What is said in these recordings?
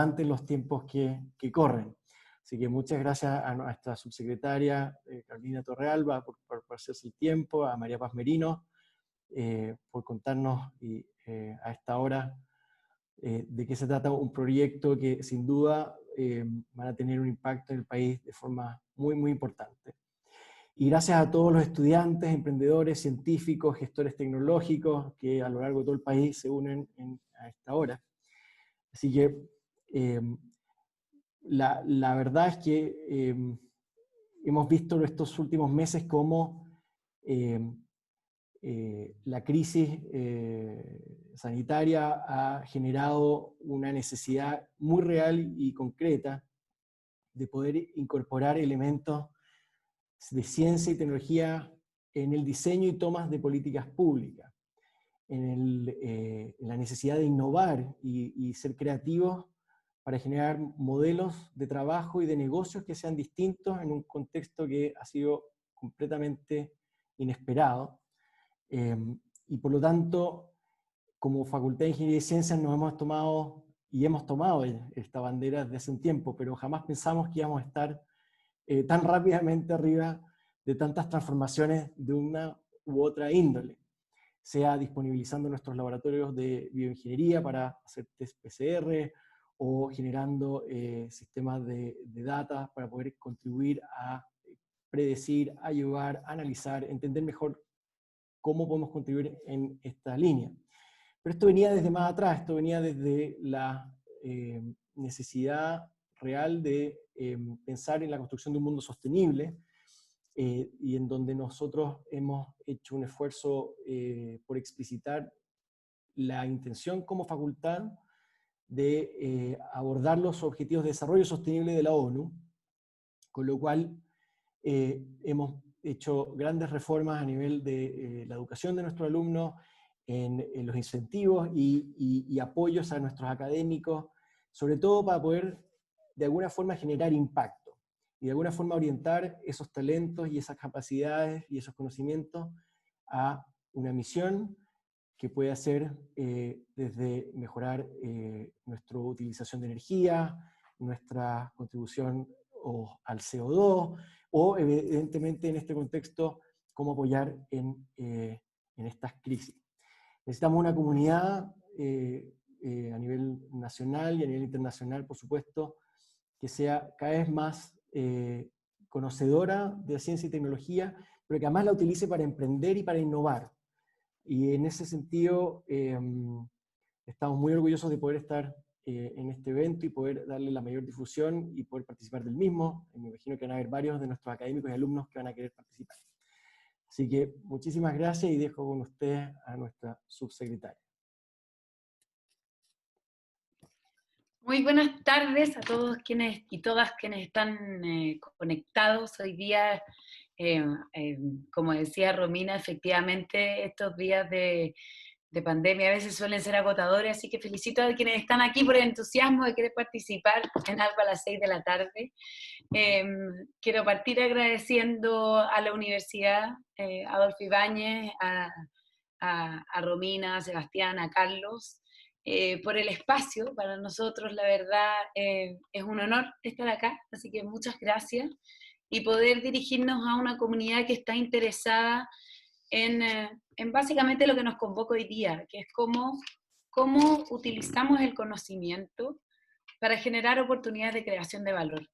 relevante en los tiempos que corren. Así que muchas gracias a nuestra subsecretaria Carolina Torrealba por hacerse el tiempo, a María Paz Merino por contarnos a esta hora de qué se trata un proyecto que sin duda van a tener un impacto en el país de forma muy, muy importante. Y gracias a todos los estudiantes, emprendedores, científicos, gestores tecnológicos que a lo largo de todo el país se unen a esta hora. Así que la verdad es que hemos visto en estos últimos meses cómo la crisis sanitaria ha generado una necesidad muy real y concreta de poder incorporar elementos de ciencia y tecnología en el diseño y tomas de políticas públicas, en la necesidad de innovar y ser creativos para generar modelos de trabajo y de negocios que sean distintos en un contexto que ha sido completamente inesperado. Y por lo tanto, como Facultad de Ingeniería y Ciencias hemos tomado esta bandera desde hace un tiempo, pero jamás pensamos que íbamos a estar tan rápidamente arriba de tantas transformaciones de una u otra índole, sea disponibilizando nuestros laboratorios de bioingeniería para hacer test PCR, o generando sistemas de data para poder contribuir a predecir, ayudar, analizar, entender mejor cómo podemos contribuir en esta línea. Pero esto venía desde más atrás, esto venía desde la necesidad real de pensar en la construcción de un mundo sostenible, y en donde nosotros hemos hecho un esfuerzo por explicitar la intención como facultad de abordar los objetivos de desarrollo sostenible de la ONU, con lo cual hemos hecho grandes reformas a nivel de la educación de nuestros alumnos, en los incentivos y apoyos a nuestros académicos, sobre todo para poder de alguna forma generar impacto y de alguna forma orientar esos talentos y esas capacidades y esos conocimientos a una misión que puede ser desde mejorar nuestra utilización de energía, nuestra contribución al CO2, o evidentemente en este contexto, cómo apoyar en estas crisis. Necesitamos una comunidad a nivel nacional y a nivel internacional, por supuesto, que sea cada vez más conocedora de la ciencia y tecnología, pero que además la utilice para emprender y para innovar. Y en ese sentido, estamos muy orgullosos de poder estar en este evento y poder darle la mayor difusión y poder participar del mismo. Me imagino que van a haber varios de nuestros académicos y alumnos que van a querer participar. Así que muchísimas gracias y dejo con ustedes a nuestra subsecretaria. Muy buenas tardes a todos quienes y todas quienes están conectados hoy día. Como decía Romina, efectivamente estos días de pandemia a veces suelen ser agotadores, así que felicito a quienes están aquí por el entusiasmo de querer participar en algo a las 6 de la tarde. Quiero partir agradeciendo a la universidad, Adolfo Ibáñez, a Romina, a Sebastián, a Carlos, por el espacio. Para nosotros, la verdad, es un honor estar acá, así que muchas gracias, y poder dirigirnos a una comunidad que está interesada en básicamente lo que nos convoca hoy día, que es cómo utilizamos el conocimiento para generar oportunidades de creación de valor.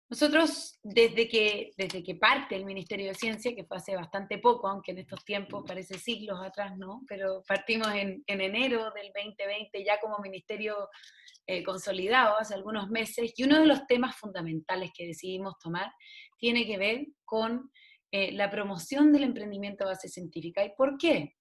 Nosotros, desde que parte el Ministerio de Ciencia, que fue hace bastante poco, aunque en estos tiempos parece siglos atrás, ¿no? Pero partimos en enero del 2020 ya como ministerio consolidado hace algunos meses, y uno de los temas fundamentales que decidimos tomar tiene que ver con la promoción del emprendimiento a base científica. ¿Y por qué?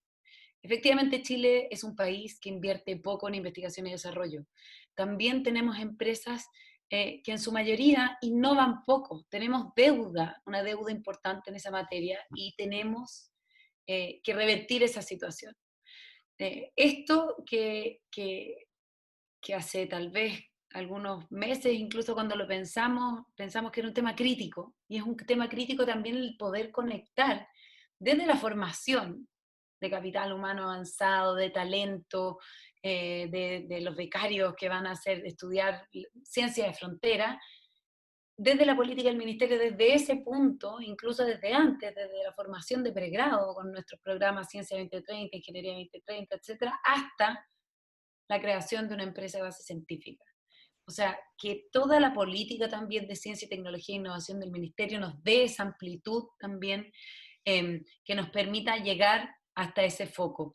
Efectivamente, Chile es un país que invierte poco en investigación y desarrollo. También tenemos empresas que en su mayoría innovan poco. Tenemos deuda, una deuda importante en esa materia, y tenemos que revertir esa situación. Esto que hace tal vez algunos meses, incluso cuando lo pensamos que era un tema crítico, y es un tema crítico también el poder conectar desde la formación de capital humano avanzado, de talento, de los becarios que van a estudiar ciencia de frontera, desde la política del ministerio, desde ese punto, incluso desde antes, desde la formación de pregrado con nuestros programas Ciencia 2030, Ingeniería 2030, etcétera, hasta la creación de una empresa de base científica. O sea, que toda la política también de ciencia, tecnología e innovación del ministerio nos dé esa amplitud también, que nos permita llegar hasta ese foco.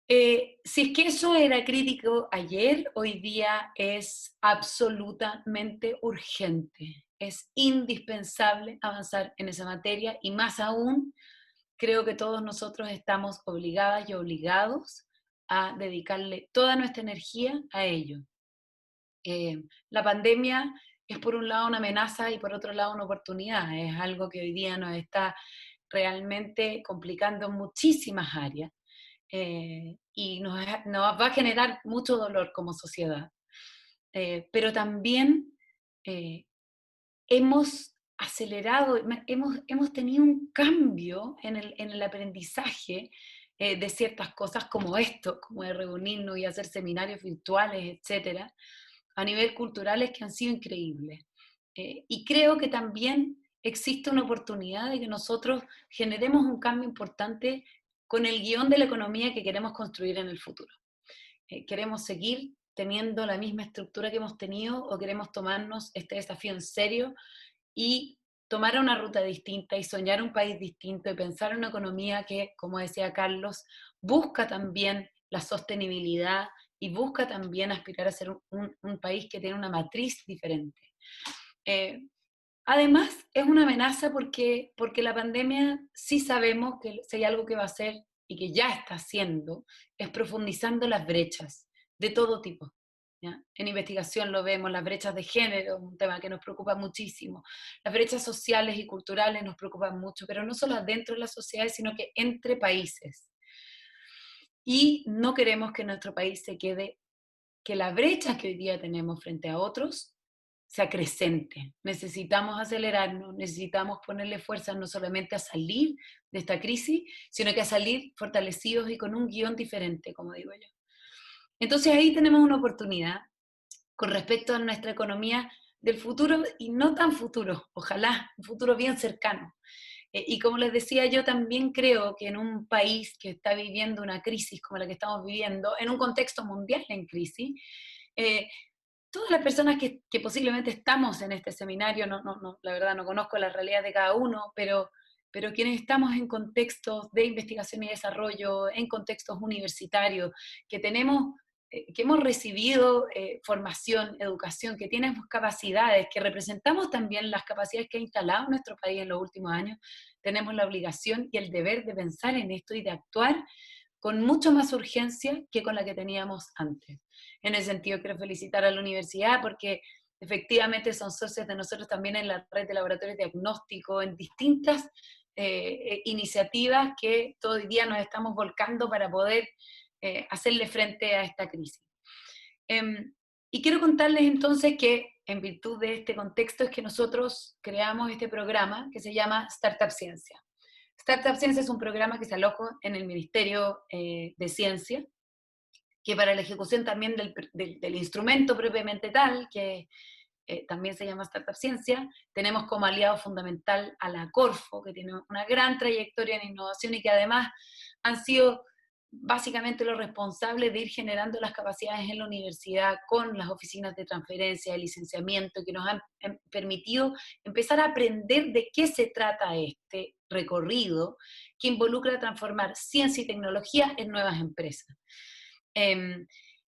Si es que eso era crítico ayer, hoy día es absolutamente urgente. Es indispensable avanzar en esa materia y más aún, creo que todos nosotros estamos obligadas y obligados a dedicarle toda nuestra energía a ello. La pandemia es por un lado una amenaza y por otro lado una oportunidad. Es algo que hoy día nos está realmente complicando en muchísimas áreas, y nos va a generar mucho dolor como sociedad. Pero también eh, hemos acelerado, hemos tenido un cambio en el aprendizaje de ciertas cosas como esto, como de reunirnos y hacer seminarios virtuales, etcétera, a nivel culturales que han sido increíbles. Y creo que también existe una oportunidad de que nosotros generemos un cambio importante con el guión de la economía que queremos construir en el futuro. ¿Queremos seguir teniendo la misma estructura que hemos tenido o queremos tomarnos este desafío en serio y tomar una ruta distinta y soñar un país distinto y pensar en una economía que, como decía Carlos, busca también la sostenibilidad y busca también aspirar a ser un país que tiene una matriz diferente? Además, es una amenaza porque la pandemia sí sabemos que si hay algo que va a hacer y que ya está haciendo, es profundizando las brechas de todo tipo. ¿Ya? En investigación lo vemos, las brechas de género, un tema que nos preocupa muchísimo. Las brechas sociales y culturales nos preocupan mucho, pero no solo dentro de las sociedades, sino que entre países. Y no queremos que nuestro país se quede, que la brecha que hoy día tenemos frente a otros se acrecente. Necesitamos acelerarnos, necesitamos ponerle fuerza no solamente a salir de esta crisis, sino que a salir fortalecidos y con un guión diferente, como digo yo. Entonces ahí tenemos una oportunidad con respecto a nuestra economía del futuro y no tan futuro, ojalá, un futuro bien cercano. Y como les decía, yo también creo que en un país que está viviendo una crisis como la que estamos viviendo, en un contexto mundial en crisis, eh, todas las personas que posiblemente estamos en este seminario, la verdad no conozco la realidad de cada uno, pero quienes estamos en contextos de investigación y desarrollo, en contextos universitarios, que hemos recibido formación, educación, que tenemos capacidades, que representamos también las capacidades que ha instalado nuestro país en los últimos años, tenemos la obligación y el deber de pensar en esto y de actuar con mucho más urgencia que con la que teníamos antes. En ese sentido, quiero felicitar a la universidad porque efectivamente son socios de nosotros también en la red de laboratorios de diagnóstico, en distintas iniciativas que todo el día nos estamos volcando para poder hacerle frente a esta crisis. Y quiero contarles entonces que, en virtud de este contexto, es que nosotros creamos este programa que se llama Startup Ciencia. Startup Ciencia es un programa que se aloja en el Ministerio de Ciencia, que para la ejecución también del instrumento propiamente tal, que también se llama Startup Ciencia, tenemos como aliado fundamental a la Corfo, que tiene una gran trayectoria en innovación y que además han sido básicamente los responsables de ir generando las capacidades en la universidad con las oficinas de transferencia, de licenciamiento, que nos han permitido empezar a aprender de qué se trata este recorrido que involucra transformar ciencia y tecnología en nuevas empresas.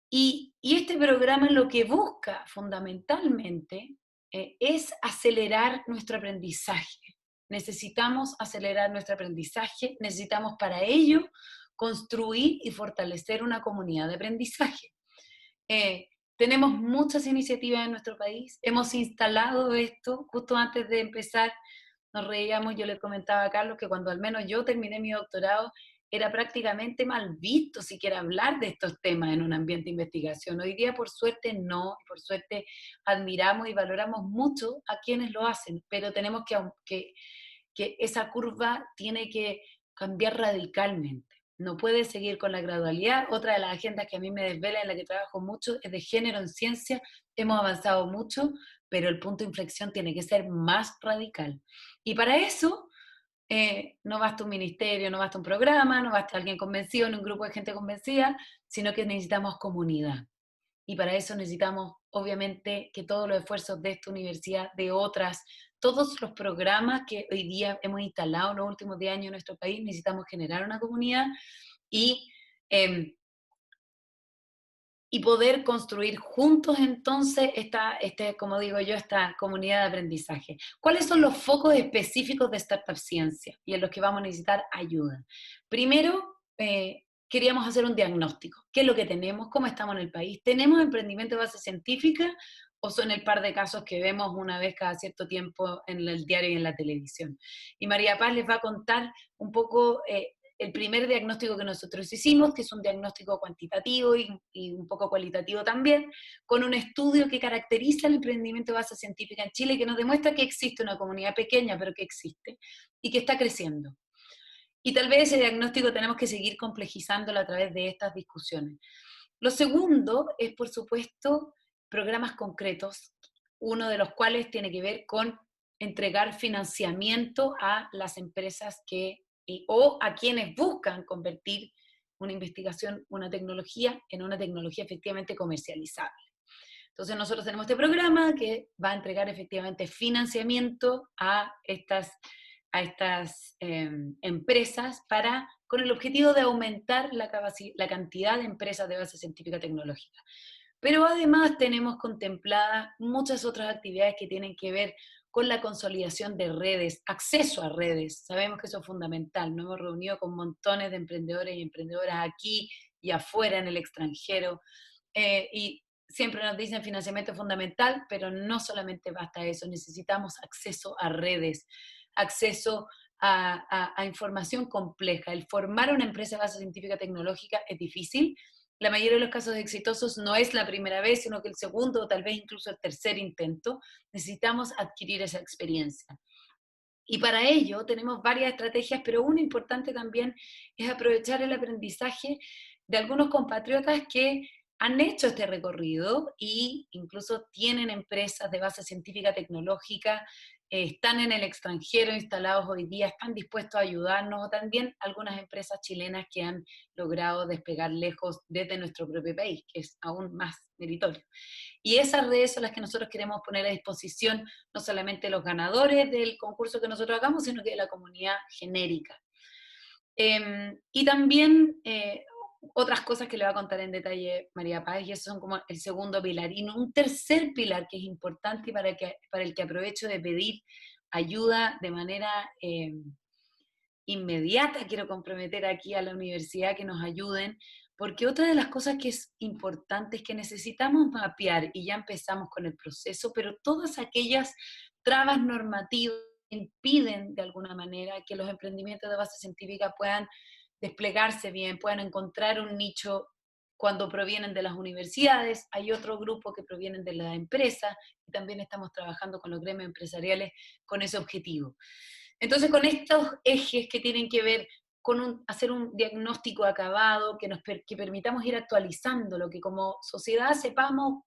Y este programa lo que busca fundamentalmente es acelerar nuestro aprendizaje. Necesitamos acelerar nuestro aprendizaje, necesitamos para ello construir y fortalecer una comunidad de aprendizaje. Tenemos muchas iniciativas en nuestro país, hemos instalado esto. Justo antes de empezar nos reíamos, yo le comentaba a Carlos que cuando al menos yo terminé mi doctorado era prácticamente mal visto siquiera hablar de estos temas en un ambiente de investigación. Hoy día por suerte no, por suerte admiramos y valoramos mucho a quienes lo hacen, pero tenemos que esa curva tiene que cambiar radicalmente. no puede seguir con la gradualidad. Otra de las agendas que a mí me desvela, en la que trabajo mucho, es de género en ciencia. Hemos avanzado mucho, pero el punto de inflexión tiene que ser más radical. Y para eso no basta un ministerio, no basta un programa, no basta alguien convencido, ni un grupo de gente convencida, sino que necesitamos comunidad. Y para eso necesitamos, obviamente, que todos los esfuerzos de esta universidad, de otras, todos los programas que hoy día hemos instalado en los últimos 10 años en nuestro país, necesitamos generar una comunidad y, eh, y poder construir juntos entonces como digo yo, esta comunidad de aprendizaje. ¿Cuáles son los focos específicos de Startup Ciencia y en los que vamos a necesitar ayuda? Primero, queríamos hacer un diagnóstico. ¿Qué es lo que tenemos? ¿Cómo estamos en el país? ¿Tenemos emprendimiento de base científica o son el par de casos que vemos una vez cada cierto tiempo en el diario y en la televisión? Y María Paz les va a contar un poco el primer diagnóstico que nosotros hicimos, que es un diagnóstico cuantitativo y un poco cualitativo también, con un estudio que caracteriza el emprendimiento de base científica en Chile, que nos demuestra que existe una comunidad pequeña, pero que existe, y que está creciendo. Y tal vez ese diagnóstico tenemos que seguir complejizándolo a través de estas discusiones. Lo segundo es, por supuesto, programas concretos, uno de los cuales tiene que ver con entregar financiamiento a las empresas o a quienes buscan convertir una investigación, una tecnología, en una tecnología efectivamente comercializable. Entonces nosotros tenemos este programa que va a entregar efectivamente financiamiento a estas empresas con el objetivo de aumentar la cantidad de empresas de base científica tecnológica. Pero además tenemos contempladas muchas otras actividades que tienen que ver con la consolidación de redes, acceso a redes. Sabemos que eso es fundamental. Nos hemos reunido con montones de emprendedores y emprendedoras aquí y afuera en el extranjero. Y siempre nos dicen financiamiento fundamental, pero no solamente basta eso, necesitamos acceso a redes, acceso a información compleja. El formar una empresa de base científica tecnológica es difícil. La mayoría de los casos exitosos no es la primera vez, sino que el segundo o tal vez incluso el tercer intento. Necesitamos adquirir esa experiencia. Y para ello tenemos varias estrategias, pero una importante también es aprovechar el aprendizaje de algunos compatriotas que han hecho este recorrido e incluso tienen empresas de base científica tecnológica, están en el extranjero instalados hoy día, están dispuestos a ayudarnos, o también algunas empresas chilenas que han logrado despegar lejos desde nuestro propio país, que es aún más meritorio. Y esas redes son las que nosotros queremos poner a disposición, no solamente los ganadores del concurso que nosotros hagamos, sino que de la comunidad genérica. Y también otras cosas que le va a contar en detalle María Paz, y esos son como el segundo pilar. Y un tercer pilar que es importante y para el que aprovecho de pedir ayuda de manera inmediata, quiero comprometer aquí a la universidad que nos ayuden, porque otra de las cosas que es importante es que necesitamos mapear, y ya empezamos con el proceso, pero todas aquellas trabas normativas impiden de alguna manera que los emprendimientos de base científica puedan desplegarse bien, puedan encontrar un nicho cuando provienen de las universidades. Hay otro grupo que provienen de las empresas y también estamos trabajando con los gremios empresariales con ese objetivo. Entonces, con estos ejes que tienen que ver con hacer un diagnóstico acabado, que permitamos ir actualizando lo que como sociedad sepamos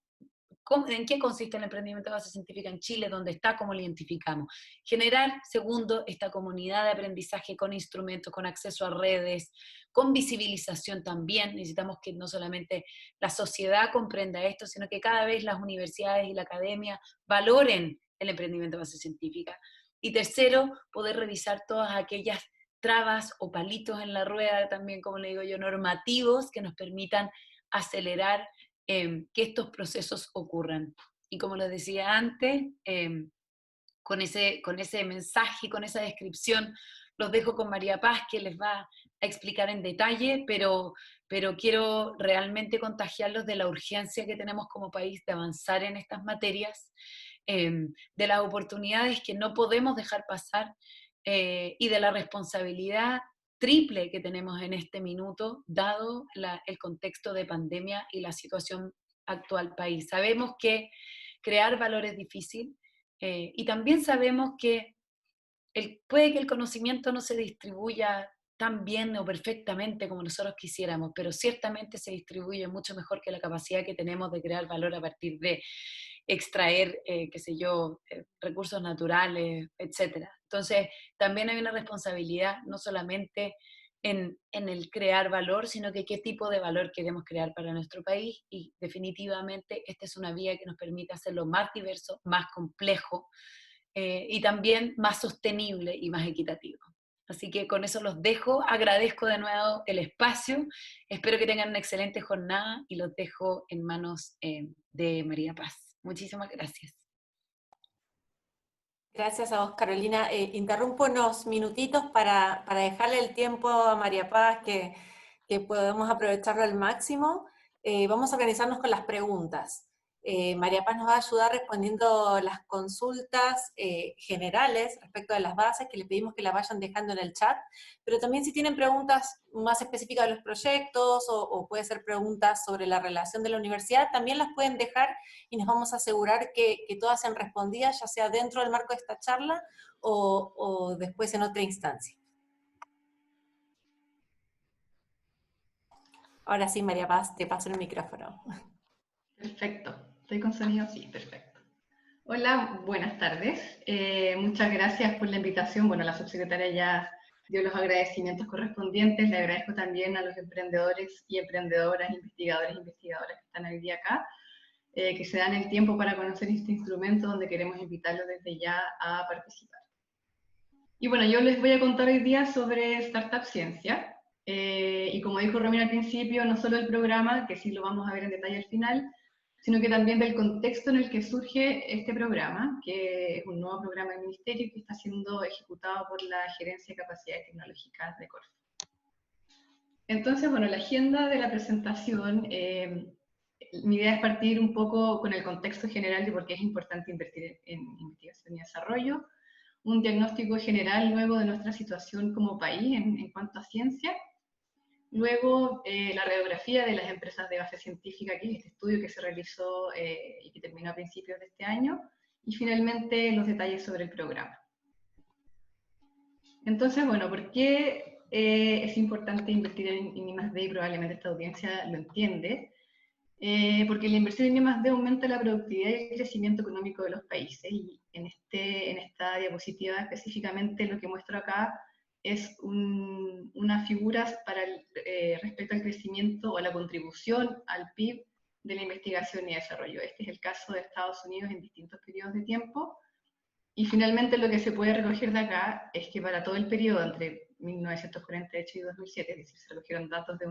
en qué consiste el emprendimiento de base científica en Chile, dónde está, cómo lo identificamos. Generar, segundo, esta comunidad de aprendizaje con instrumentos, con acceso a redes, con visibilización también. Necesitamos que no solamente la sociedad comprenda esto, sino que cada vez las universidades y la academia valoren el emprendimiento de base científica. Y tercero, poder revisar todas aquellas trabas o palitos en la rueda, también como le digo yo, normativos que nos permitan acelerar que estos procesos ocurran. Y como les decía antes, con ese mensaje, con esa descripción, los dejo con María Paz, que les va a explicar en detalle, pero quiero realmente contagiarlos de la urgencia que tenemos como país de avanzar en estas materias, de las oportunidades que no podemos dejar pasar y de la responsabilidad triple que tenemos en este minuto, dado el contexto de pandemia y la situación actual país. Sabemos que crear valor es difícil y también sabemos que puede que el conocimiento no se distribuya tan bien o perfectamente como nosotros quisiéramos, pero ciertamente se distribuye mucho mejor que la capacidad que tenemos de crear valor a partir de extraer, qué sé yo, recursos naturales, etcétera. Entonces, también hay una responsabilidad, no solamente en el crear valor, sino que qué tipo de valor queremos crear para nuestro país, y definitivamente esta es una vía que nos permite hacerlo más diverso, más complejo, y también más sostenible y más equitativo. Así que con eso los dejo, agradezco de nuevo el espacio, espero que tengan una excelente jornada y los dejo en manos de María Paz. Muchísimas gracias. Gracias a vos, Carolina. Interrumpo unos minutitos para dejarle el tiempo a María Paz, que podemos aprovecharlo al máximo. Vamos a organizarnos con las preguntas. María Paz nos va a ayudar respondiendo las consultas generales respecto de las bases, que le pedimos que las vayan dejando en el chat, pero también si tienen preguntas más específicas de los proyectos, o puede ser preguntas sobre la relación de la universidad, también las pueden dejar y nos vamos a asegurar que todas sean respondidas, ya sea dentro del marco de esta charla o después en otra instancia. Ahora sí, María Paz, te paso el micrófono. Perfecto. ¿Estoy con sonido? Sí, perfecto. Hola, buenas tardes. Muchas gracias por la invitación. Bueno, la subsecretaria ya dio los agradecimientos correspondientes. Le agradezco también a los emprendedores y emprendedoras, investigadores e investigadoras que están hoy día acá, que se dan el tiempo para conocer este instrumento donde queremos invitarlos desde ya a participar. Y bueno, yo les voy a contar hoy día sobre Startup Ciencia. Y como dijo Romina al principio, no solo el programa, que sí lo vamos a ver en detalle al final, sino que también del contexto en el que surge este programa, que es un nuevo programa del Ministerio que está siendo ejecutado por la Gerencia de Capacidades Tecnológicas de Corfo. Entonces, bueno, la agenda de la presentación, mi idea es partir un poco con el contexto general de por qué es importante invertir en investigación y desarrollo, un diagnóstico general luego de nuestra situación como país en cuanto a ciencia, luego la radiografía de las empresas de base científica, que es este estudio que se realizó y que terminó a principios de este año, y finalmente los detalles sobre el programa. Entonces, bueno, ¿por qué es importante invertir en I+D? Y probablemente esta audiencia lo entiende. Porque la inversión en I+D aumenta la productividad y el crecimiento económico de los países, y en esta diapositiva específicamente lo que muestro acá es unas figuras respecto al crecimiento o a la contribución al PIB de la investigación y desarrollo. Este es el caso de Estados Unidos en distintos periodos de tiempo, y finalmente lo que se puede recoger de acá es que para todo el periodo entre 1948 y 2007, es decir, se recogieron datos de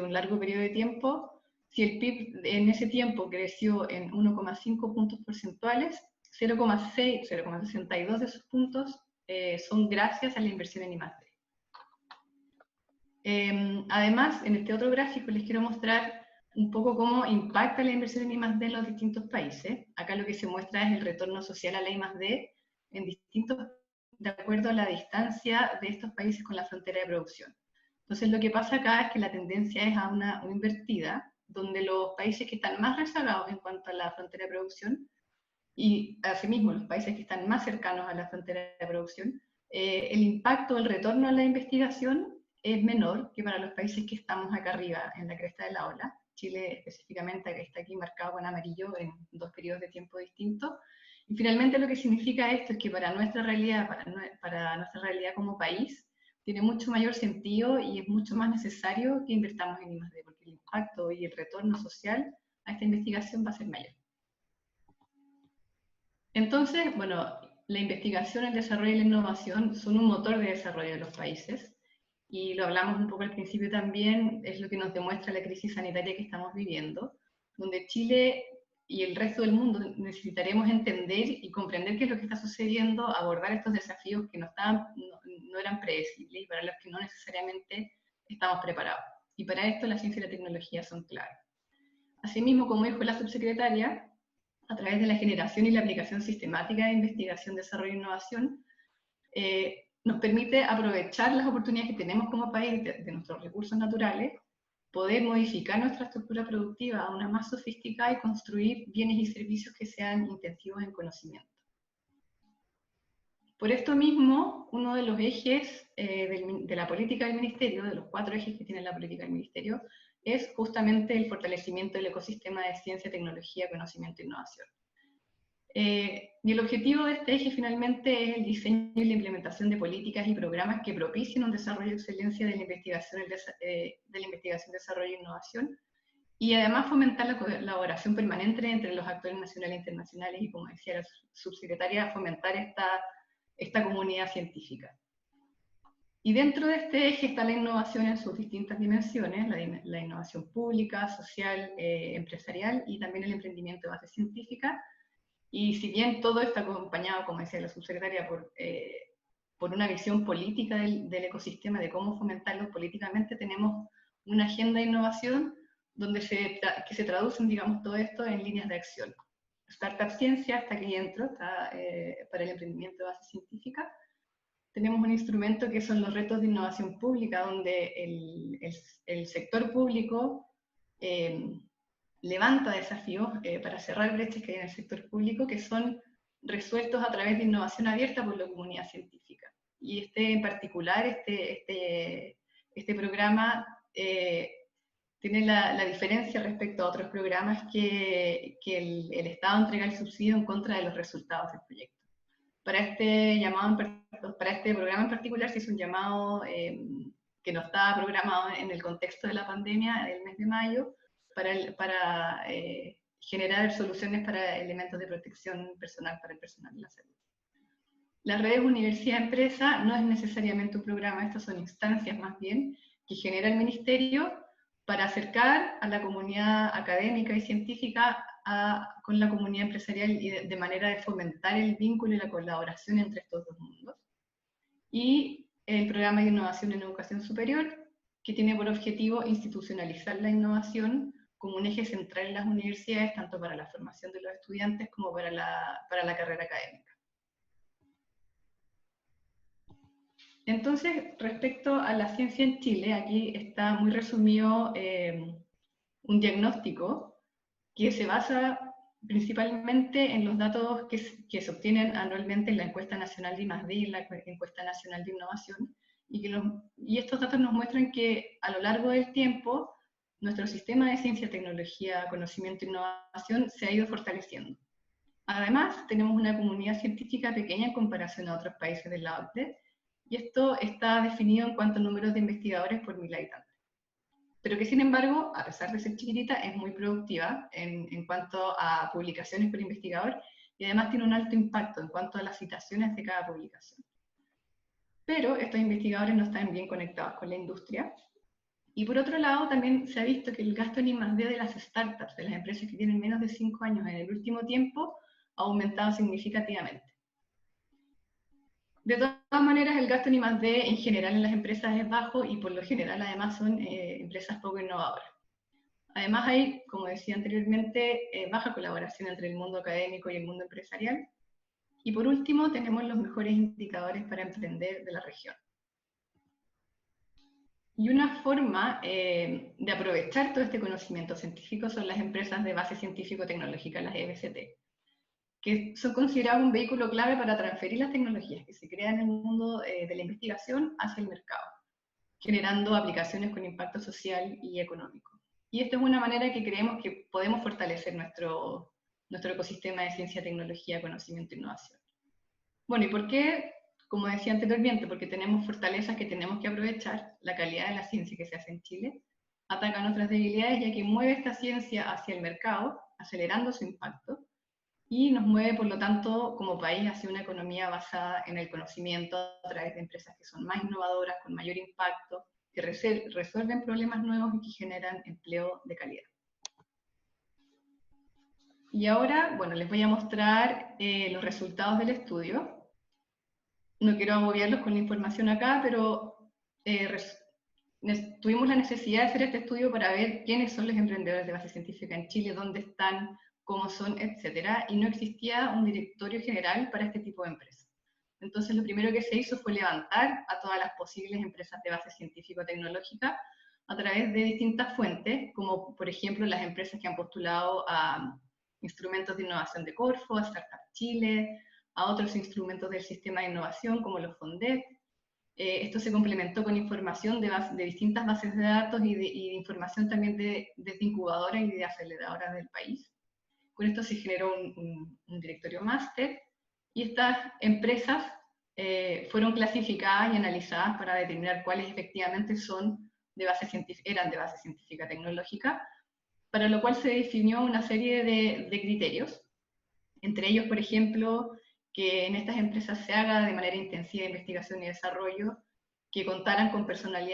un largo periodo de tiempo, si el PIB en ese tiempo creció en 1,5 puntos porcentuales, 0,6, 0,62 de esos puntos son gracias a la inversión en I+D. Además, en este otro gráfico les quiero mostrar un poco cómo impacta la inversión en I+D en los distintos países. Acá lo que se muestra es el retorno social a la I+D en de acuerdo a la distancia de estos países con la frontera de producción. Entonces lo que pasa acá es que la tendencia es a una invertida, donde los países que están más rezagados en cuanto a la frontera de producción, y asimismo los países que están más cercanos a la frontera de producción, el impacto, el retorno a la investigación es menor que para los países que estamos acá arriba, en la cresta de la ola. Chile específicamente, que está aquí marcado con amarillo en dos periodos de tiempo distintos. Y finalmente lo que significa esto es que para nuestra realidad, para nuestra realidad como país, tiene mucho mayor sentido y es mucho más necesario que invertamos en I+D, porque el impacto y el retorno social a esta investigación va a ser mayor. Entonces, bueno, la investigación, el desarrollo y la innovación son un motor de desarrollo de los países, y lo hablamos un poco al principio también, es lo que nos demuestra la crisis sanitaria que estamos viviendo, donde Chile y el resto del mundo necesitaremos entender y comprender qué es lo que está sucediendo, abordar estos desafíos que no eran predecibles y para los que no necesariamente estamos preparados. Y para esto la ciencia y la tecnología son clave. Asimismo, como dijo la subsecretaria, a través de la generación y la aplicación sistemática de investigación, desarrollo e innovación, nos permite aprovechar las oportunidades que tenemos como país de nuestros recursos naturales, poder modificar nuestra estructura productiva a una más sofisticada y construir bienes y servicios que sean intensivos en conocimiento. Por esto mismo, uno de los ejes de la política del Ministerio, de los 4 ejes que tiene la política del Ministerio, es justamente el fortalecimiento del ecosistema de ciencia, tecnología, conocimiento e innovación. Y el objetivo de este eje finalmente es el diseño y la implementación de políticas y programas que propicien un desarrollo de excelencia de la investigación, desarrollo e innovación, y además fomentar la colaboración permanente entre los actores nacionales e internacionales, y como decía la subsecretaria, fomentar esta comunidad científica. Y dentro de este eje está la innovación en sus distintas dimensiones, la innovación pública, social, empresarial, y también el emprendimiento de base científica. Y si bien todo está acompañado, como decía la subsecretaria, por una visión política del ecosistema, de cómo fomentarlo políticamente, tenemos una agenda de innovación que se traducen, digamos, todo esto en líneas de acción. Startup Ciencia, hasta que entro, está para el emprendimiento de base científica. Tenemos un instrumento que son los retos de innovación pública, donde el sector público levanta desafíos para cerrar brechas que hay en el sector público, que son resueltos a través de innovación abierta por la comunidad científica. Y en particular, este programa tiene la diferencia respecto a otros programas que el Estado entrega el subsidio en contra de los resultados del proyecto. Para este programa en particular se hizo un llamado que no estaba programado en el contexto de la pandemia, del mes de mayo, para generar soluciones para elementos de protección personal para el personal de la salud. Las redes universidad-empresa no es necesariamente un programa, estas son instancias más bien que genera el Ministerio para acercar a la comunidad académica y científica con la comunidad empresarial, y de manera de fomentar el vínculo y la colaboración entre estos dos mundos. Y el programa de innovación en educación superior, que tiene por objetivo institucionalizar la innovación como un eje central en las universidades, tanto para la formación de los estudiantes como para la carrera académica. Entonces, respecto a la ciencia en Chile, aquí está muy resumido un diagnóstico que se basa principalmente en los datos que se obtienen anualmente en la encuesta nacional de I+D y en la encuesta nacional de innovación, y estos datos nos muestran que a lo largo del tiempo nuestro sistema de ciencia, tecnología, conocimiento e innovación se ha ido fortaleciendo. Además, tenemos una comunidad científica pequeña en comparación a otros países de la OCDE, y esto está definido en cuanto a números de investigadores por 1000 habitantes. Pero que sin embargo, a pesar de ser chiquitita, es muy productiva en cuanto a publicaciones por investigador, y además tiene un alto impacto en cuanto a las citaciones de cada publicación. Pero estos investigadores no están bien conectados con la industria. Y por otro lado, también se ha visto que el gasto en I+D de las startups, de las empresas que tienen menos de 5 años en el último tiempo, ha aumentado significativamente. De todas maneras, el gasto en I+D en general en las empresas es bajo, y por lo general además son empresas poco innovadoras. Además hay, como decía anteriormente, baja colaboración entre el mundo académico y el mundo empresarial. Y por último, tenemos los mejores indicadores para emprender de la región. Y una forma de aprovechar todo este conocimiento científico son las empresas de base científico-tecnológica, las EBCT, que son consideradas un vehículo clave para transferir las tecnologías que se crean en el mundo de la investigación hacia el mercado, generando aplicaciones con impacto social y económico. Y esta es una manera que creemos que podemos fortalecer nuestro ecosistema de ciencia, tecnología, conocimiento e innovación. Bueno, ¿y por qué? Como decía anteriormente, porque tenemos fortalezas que tenemos que aprovechar. La calidad de la ciencia que se hace en Chile ataca nuestras debilidades, ya que mueve esta ciencia hacia el mercado, acelerando su impacto, y nos mueve, por lo tanto, como país, hacia una economía basada en el conocimiento a través de empresas que son más innovadoras, con mayor impacto, que resuelven problemas nuevos y que generan empleo de calidad. Y ahora, bueno, les voy a mostrar los resultados del estudio. No quiero agobiarlos con la información acá, pero tuvimos la necesidad de hacer este estudio para ver quiénes son los emprendedores de base científica en Chile, dónde están, cómo son, etcétera, y no existía un directorio general para este tipo de empresas. Entonces lo primero que se hizo fue levantar a todas las posibles empresas de base científico-tecnológica a través de distintas fuentes, como por ejemplo las empresas que han postulado a instrumentos de innovación de Corfo, a Startup Chile, a otros instrumentos del sistema de innovación, como los FONDET. Esto se complementó con información de distintas bases de datos y de información también desde incubadoras y de aceleradoras del país. Con esto se generó un directorio máster, y estas empresas fueron clasificadas y analizadas para determinar cuáles efectivamente eran de base científica tecnológica, para lo cual se definió una serie de criterios, entre ellos, por ejemplo, que en estas empresas se haga de manera intensiva investigación y desarrollo, que contaran con personal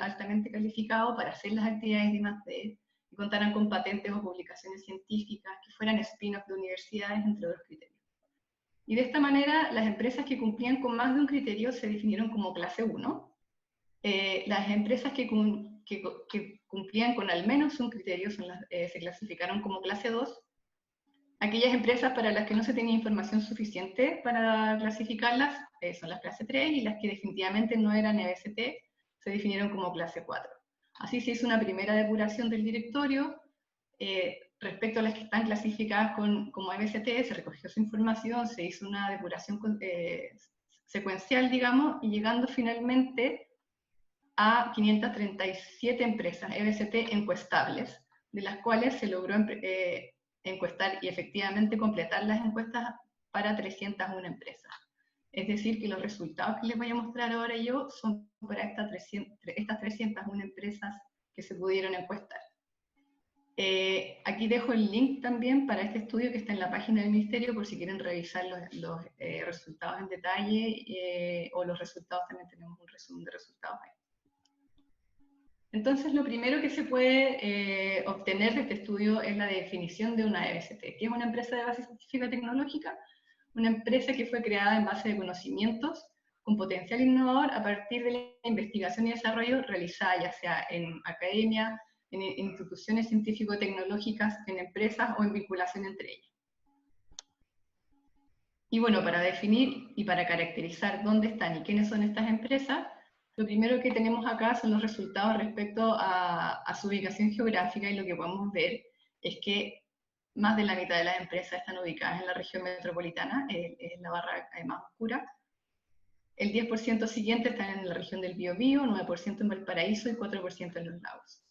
altamente calificado para hacer las actividades de I+D, que contaran con patentes o publicaciones científicas, que fueran spin-off de universidades, entre otros criterios. Y de esta manera, las empresas que cumplían con más de un criterio se definieron como clase 1. Las empresas que cumplían con al menos un criterio se clasificaron como clase 2. Aquellas empresas para las que no se tenía información suficiente para clasificarlas son las clase 3, y las que definitivamente no eran EBCT se definieron como clase 4. Así se hizo una primera depuración del directorio. Respecto a las que están clasificadas como EBCT, se recogió su información, se hizo una depuración secuencial, digamos, y llegando finalmente a 537 empresas EBCT encuestables, de las cuales se logró encuestar y efectivamente completar las encuestas para 301 empresas. Es decir, que los resultados que les voy a mostrar ahora yo son para estas 301 empresas que se pudieron encuestar. Aquí dejo el link también para este estudio que está en la página del Ministerio, por si quieren revisar los resultados en detalle, o los resultados, también tenemos un resumen de resultados ahí. Entonces, lo primero que se puede obtener de este estudio es la definición de una EBCT, que es una empresa de base científica tecnológica, una empresa que fue creada en base de conocimientos con potencial innovador a partir de la investigación y desarrollo realizada ya sea en academia, en instituciones científico-tecnológicas, en empresas o en vinculación entre ellas. Y bueno, para definir y para caracterizar dónde están y quiénes son estas empresas, lo primero que tenemos acá son los resultados respecto a su ubicación geográfica, y lo que podemos ver es que más de la mitad de las empresas están ubicadas en la región metropolitana, es la barra más oscura. El 10% siguiente están en la región del Biobío, 9% en Valparaíso y 4% en los lagos.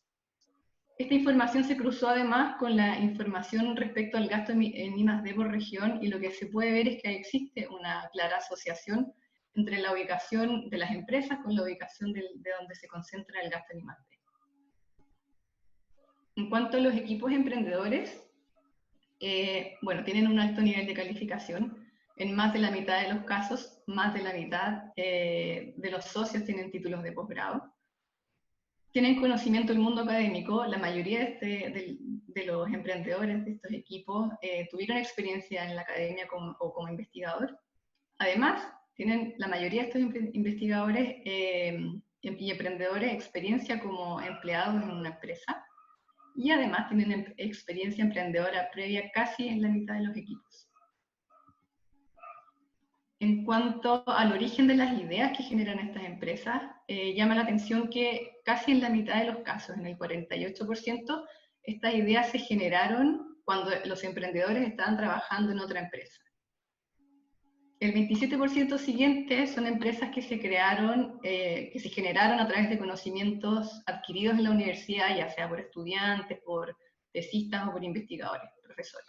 Esta información se cruzó además con la información respecto al gasto en I+D por región, y lo que se puede ver es que existe una clara asociación entre la ubicación de las empresas con la ubicación de donde se concentra el gasto en I+D. En cuanto a los equipos emprendedores, bueno, tienen un alto nivel de calificación. En más de la mitad de los casos, más de la mitad de los socios tienen títulos de posgrado. Tienen conocimiento del mundo académico. La mayoría de los emprendedores de estos equipos tuvieron experiencia en la academia o como investigador. Además, tienen la mayoría de estos investigadores y emprendedores experiencia como empleados en una empresa, y además tienen experiencia emprendedora previa casi en la mitad de los equipos. En cuanto al origen de las ideas que generan estas empresas, llama la atención que casi en la mitad de los casos, en el 48%, estas ideas se generaron cuando los emprendedores estaban trabajando en otra empresa. El 27% siguiente son empresas que se crearon, que se generaron a través de conocimientos adquiridos en la universidad, ya sea por estudiantes, por tesistas o por investigadores, profesores.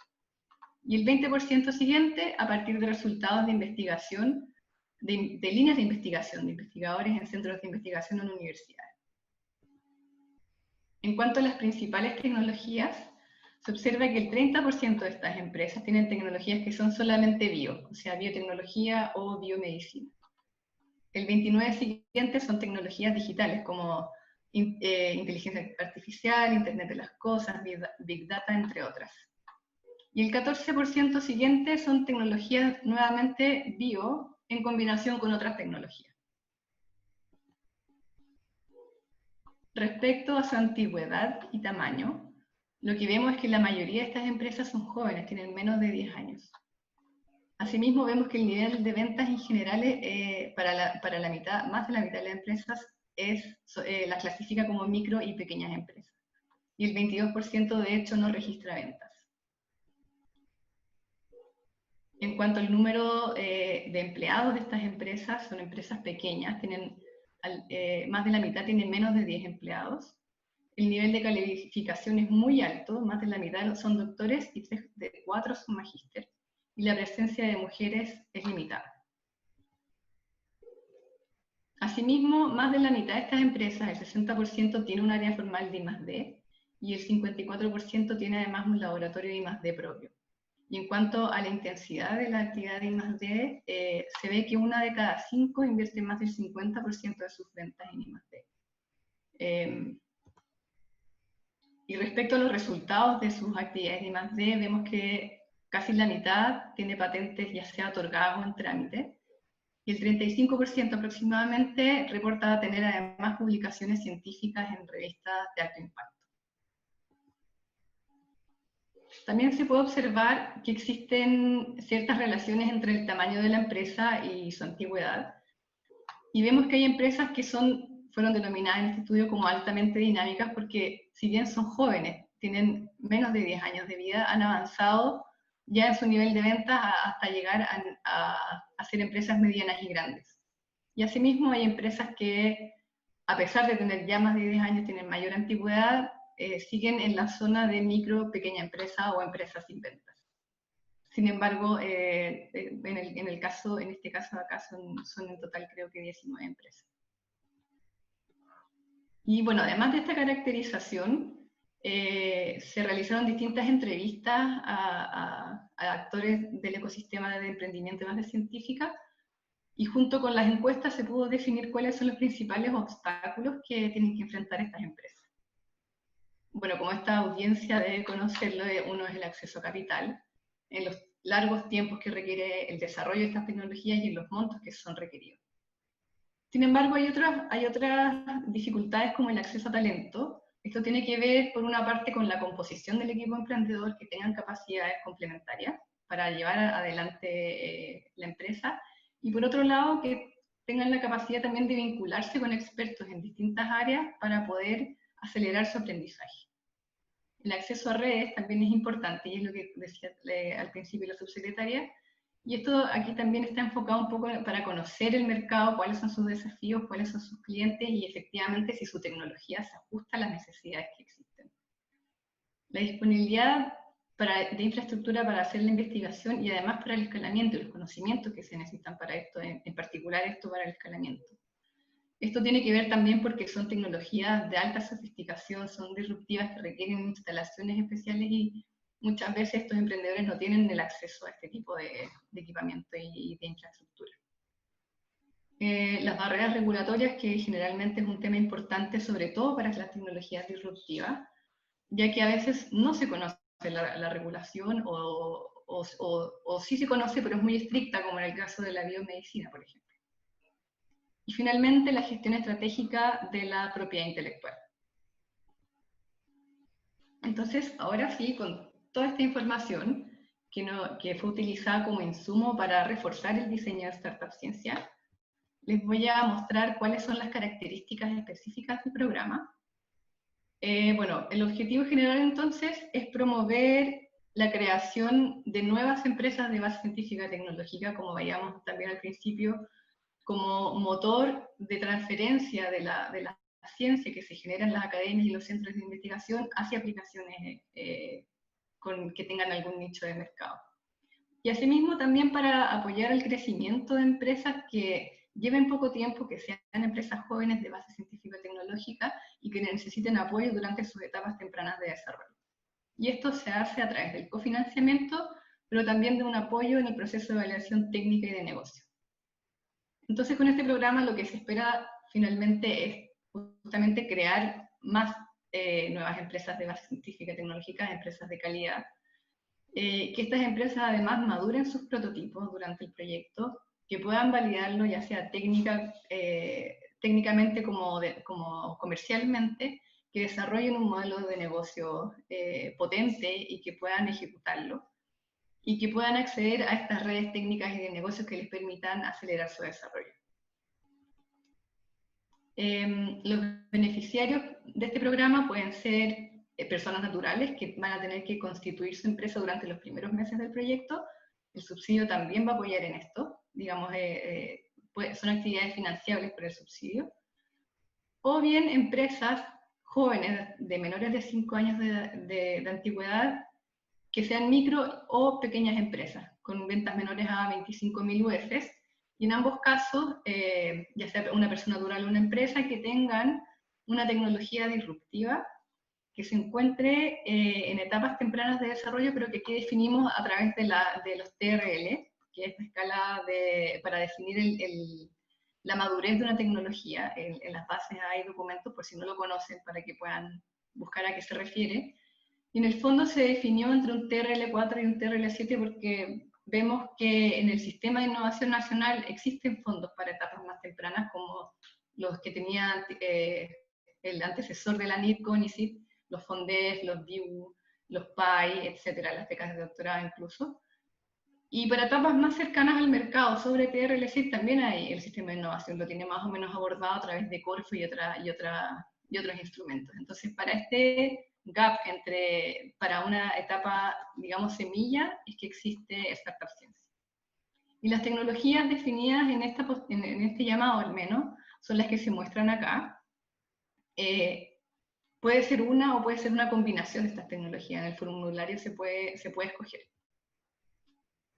Y el 20% siguiente a partir de resultados de investigación, de líneas de investigación, de investigadores en centros de investigación o en universidades. En cuanto a las principales tecnologías, se observa que el 30% de estas empresas tienen tecnologías que son solamente bio, o sea, biotecnología o biomedicina. El 29% siguiente son tecnologías digitales como inteligencia artificial, Internet de las cosas, Big Data, entre otras. Y el 14% siguiente son tecnologías nuevamente bio en combinación con otras tecnologías. Respecto a su antigüedad y tamaño, lo que vemos es que la mayoría de estas empresas son jóvenes, tienen menos de 10 años. Asimismo, vemos que el nivel de ventas en general para la mitad, más de la mitad de las empresas las clasifica como micro y pequeñas empresas. Y el 22% de hecho no registra ventas. En cuanto al número de empleados de estas empresas, son empresas pequeñas, tienen, más de la mitad tienen menos de 10 empleados. El nivel de calificación es muy alto, más de la mitad son doctores y 3 de 4 son magíster. Y la presencia de mujeres es limitada. Asimismo, más de la mitad de estas empresas, el 60%, tiene un área formal de I+D y el 54% tiene además un laboratorio de I+D propio. Y en cuanto a la intensidad de la actividad de I+D, se ve que 1 de cada 5 invierte más del 50% de sus ventas en I+D. Y respecto a los resultados de sus actividades de I+D, vemos que casi la mitad tiene patentes ya sea otorgadas o en trámite, y el 35% aproximadamente reporta tener además publicaciones científicas en revistas de alto impacto. También se puede observar que existen ciertas relaciones entre el tamaño de la empresa y su antigüedad, y vemos que hay empresas que fueron denominadas en este estudio como altamente dinámicas porque, si bien son jóvenes, tienen menos de 10 años de vida, han avanzado ya en su nivel de ventas hasta llegar a ser empresas medianas y grandes. Y asimismo hay empresas que, a pesar de tener ya más de 10 años, tienen mayor antigüedad, siguen en la zona de micro, pequeña empresa o empresas sin ventas. Sin embargo, en este caso de acá son en total creo que 19 empresas. Y bueno, además de esta caracterización, se realizaron distintas entrevistas a actores del ecosistema de emprendimiento de base científica, y junto con las encuestas se pudo definir cuáles son los principales obstáculos que tienen que enfrentar estas empresas. Bueno, como esta audiencia debe conocerlo, uno es el acceso a capital, en los largos tiempos que requiere el desarrollo de estas tecnologías y en los montos que son requeridos. Sin embargo, hay otras dificultades como el acceso a talento. Esto tiene que ver, por una parte, con la composición del equipo emprendedor, que tengan capacidades complementarias para llevar adelante la empresa, y por otro lado, que tengan la capacidad también de vincularse con expertos en distintas áreas para poder acelerar su aprendizaje. El acceso a redes también es importante, y es lo que decía al principio la subsecretaria, y esto aquí también está enfocado un poco para conocer el mercado, cuáles son sus desafíos, cuáles son sus clientes, y efectivamente si su tecnología se ajusta a las necesidades que existen. La disponibilidad de infraestructura para hacer la investigación y además para el escalamiento y los conocimientos que se necesitan para esto, en particular esto para el escalamiento. Esto tiene que ver también porque son tecnologías de alta sofisticación, son disruptivas que requieren instalaciones especiales y muchas veces estos emprendedores no tienen el acceso a este tipo de equipamiento y de infraestructura. Las barreras regulatorias, que generalmente es un tema importante, sobre todo para las tecnologías disruptivas, ya que a veces no se conoce la regulación o sí se conoce, pero es muy estricta, como en el caso de la biomedicina, por ejemplo. Y finalmente, la gestión estratégica de la propiedad intelectual. Entonces, ahora sí, con toda esta información que fue utilizada como insumo para reforzar el diseño de Startup Ciencia, les voy a mostrar cuáles son las características específicas del programa. Bueno, el objetivo general entonces es promover la creación de nuevas empresas de base científica y tecnológica, como veíamos también al principio, como motor de transferencia de la ciencia que se genera en las academias y los centros de investigación hacia aplicaciones que tengan algún nicho de mercado. Y asimismo también para apoyar el crecimiento de empresas que lleven poco tiempo, que sean empresas jóvenes de base científica y tecnológica y que necesiten apoyo durante sus etapas tempranas de desarrollo. Y esto se hace a través del cofinanciamiento, pero también de un apoyo en el proceso de evaluación técnica y de negocio. Entonces, con este programa lo que se espera finalmente es justamente crear más nuevas empresas de base científica y tecnológica, empresas de calidad, que estas empresas además maduren sus prototipos durante el proyecto, que puedan validarlo ya sea técnicamente como comercialmente, que desarrollen un modelo de negocio potente y que puedan ejecutarlo, y que puedan acceder a estas redes técnicas y de negocios que les permitan acelerar su desarrollo. Los beneficiarios de este programa pueden ser personas naturales que van a tener que constituir su empresa durante los primeros meses del proyecto, el subsidio también va a apoyar en esto, digamos, son actividades financiables por el subsidio, o bien empresas jóvenes de menores de 5 años de antigüedad que sean micro o pequeñas empresas, con ventas menores a 25.000 UFs, y en ambos casos, ya sea una persona natural o una empresa, que tengan una tecnología disruptiva que se encuentre en etapas tempranas de desarrollo, pero que aquí definimos a través de los TRL, que es la escala para definir la madurez de una tecnología. En las bases hay documentos, por si no lo conocen, para que puedan buscar a qué se refiere. Y en el fondo se definió entre un TRL4 y un TRL7 porque vemos que en el Sistema de Innovación Nacional existen fondos para etapas más tempranas, como los que tenía el antecesor de la NID, CONICYT, los FONDES, los DIU, los PAI, etcétera, las becas de doctorado incluso. Y para etapas más cercanas al mercado, sobre TRL7 también hay el Sistema de Innovación, lo tiene más o menos abordado a través de Corfo y otros instrumentos. Entonces, para este gap para una etapa, digamos, semilla, es que existe Startup Ciencia. Y las tecnologías definidas en este llamado, al menos, son las que se muestran acá. Puede ser una o puede ser una combinación de estas tecnologías. En el formulario se puede escoger.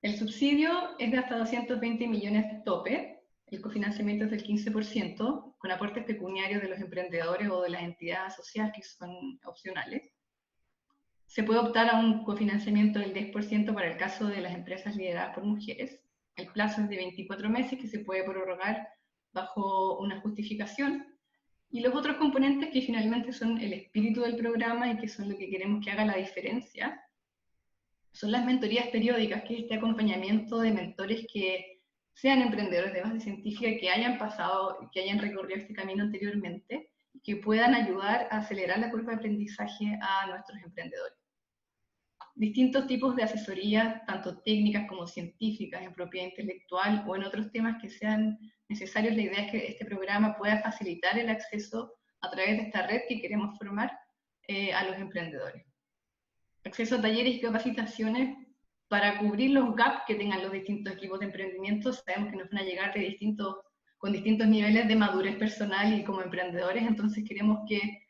El subsidio es de hasta 220 millones tope. El cofinanciamiento es del 15%, con aportes pecuniarios de los emprendedores o de las entidades asociadas, que son opcionales. Se puede optar a un cofinanciamiento del 10% para el caso de las empresas lideradas por mujeres. El plazo es de 24 meses, que se puede prorrogar bajo una justificación. Y los otros componentes, que finalmente son el espíritu del programa y que son lo que queremos que haga la diferencia, son las mentorías periódicas, que es este acompañamiento de mentores que sean emprendedores de base científica, que hayan pasado, que hayan recorrido este camino anteriormente, y que puedan ayudar a acelerar la curva de aprendizaje a nuestros emprendedores. Distintos tipos de asesoría, tanto técnicas como científicas, en propiedad intelectual o en otros temas que sean necesarios. La idea es que este programa pueda facilitar el acceso a través de esta red que queremos formar a los emprendedores. Acceso a talleres y capacitaciones para cubrir los gaps que tengan los distintos equipos de emprendimiento. Sabemos que nos van a llegar con distintos niveles de madurez personal y como emprendedores, entonces queremos que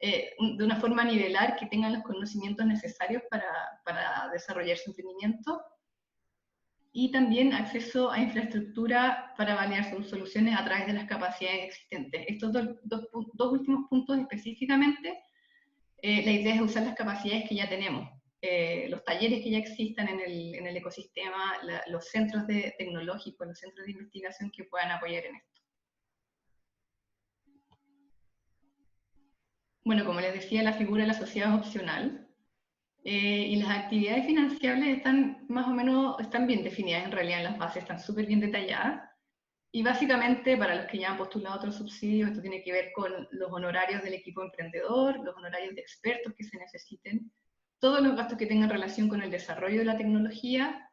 de una forma nivelar, que tengan los conocimientos necesarios para desarrollar su emprendimiento, y también acceso a infraestructura para validar sus soluciones a través de las capacidades existentes. Estos dos últimos puntos específicamente, la idea es usar las capacidades que ya tenemos, los talleres que ya existan en el ecosistema, los centros tecnológicos, los centros de investigación que puedan apoyar en esto. Bueno, como les decía, la figura de la sociedad es opcional, y las actividades financiables están bien definidas en realidad en las bases, están súper bien detalladas, y básicamente para los que ya han postulado otros subsidios, esto tiene que ver con los honorarios del equipo emprendedor, los honorarios de expertos que se necesiten, todos los gastos que tengan relación con el desarrollo de la tecnología,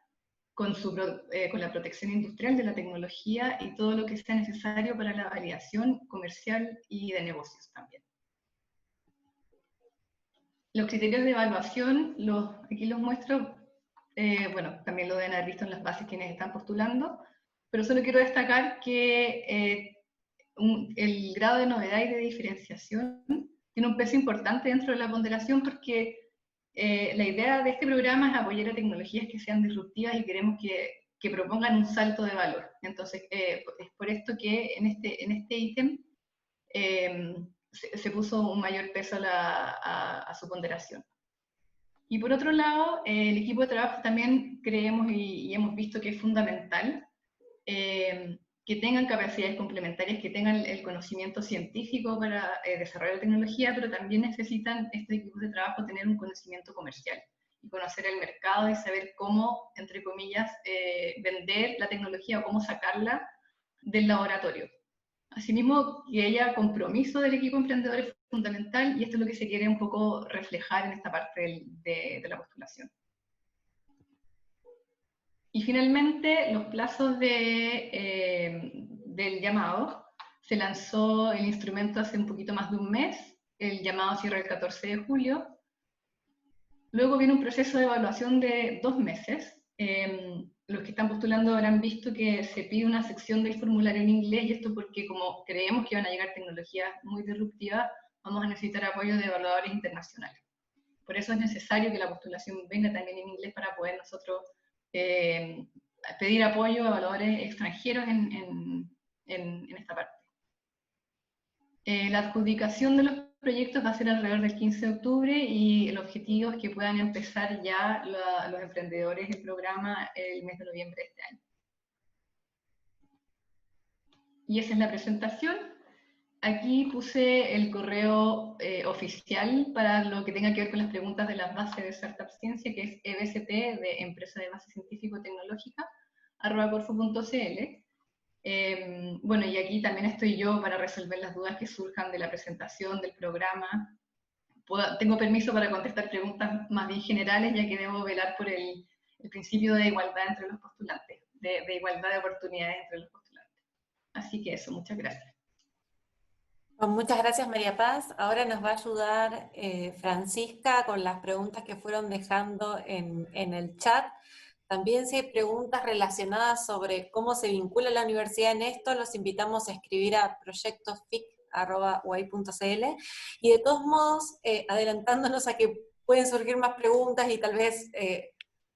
con la protección industrial de la tecnología y todo lo que sea necesario para la validación comercial y de negocios también. Los criterios de evaluación, aquí los muestro, bueno, también lo deben haber visto en las bases quienes están postulando, pero solo quiero destacar que el grado de novedad y de diferenciación tiene un peso importante dentro de la ponderación, porque la idea de este programa es apoyar a tecnologías que sean disruptivas y queremos que propongan un salto de valor. Entonces, es por esto que en este ítem se puso un mayor peso a su ponderación. Y por otro lado, el equipo de trabajo también creemos y hemos visto que es fundamental que tengan capacidades complementarias, que tengan el conocimiento científico para desarrollar tecnología, pero también necesitan estos equipos de trabajo tener un conocimiento comercial y conocer el mercado y saber cómo, entre comillas, vender la tecnología o cómo sacarla del laboratorio. Asimismo, que haya compromiso del equipo emprendedor es fundamental, y esto es lo que se quiere un poco reflejar en esta parte de la postulación. Y finalmente, los plazos del llamado. Se lanzó el instrumento hace un poquito más de un mes, el llamado cierra el 14 de julio. Luego viene un proceso de evaluación de 2 meses, Los que están postulando habrán visto que se pide una sección del formulario en inglés, y esto porque como creemos que van a llegar tecnologías muy disruptivas, vamos a necesitar apoyo de evaluadores internacionales. Por eso es necesario que la postulación venga también en inglés para poder nosotros pedir apoyo a evaluadores extranjeros en esta parte. La adjudicación de los proyectos va a ser alrededor del 15 de octubre y el objetivo es que puedan empezar ya los emprendedores el programa el mes de noviembre de este año. Y esa es la presentación. Aquí puse el correo oficial para lo que tenga que ver con las preguntas de las bases de Startup Ciencia, que es EBCT, de Empresa de Base Científico-Tecnológica, @corfo.cl. Bueno, y aquí también estoy yo para resolver las dudas que surjan de la presentación, del programa. Tengo permiso para contestar preguntas más bien generales, ya que debo velar por el principio de igualdad entre los postulantes, de igualdad de oportunidades entre los postulantes. Así que eso, muchas gracias. Pues muchas gracias, María Paz. Ahora nos va a ayudar Francisca con las preguntas que fueron dejando en el chat. También si hay preguntas relacionadas sobre cómo se vincula la universidad en esto, los invitamos a escribir a proyectosfic@uai.cl. Y de todos modos, adelantándonos a que pueden surgir más preguntas y tal vez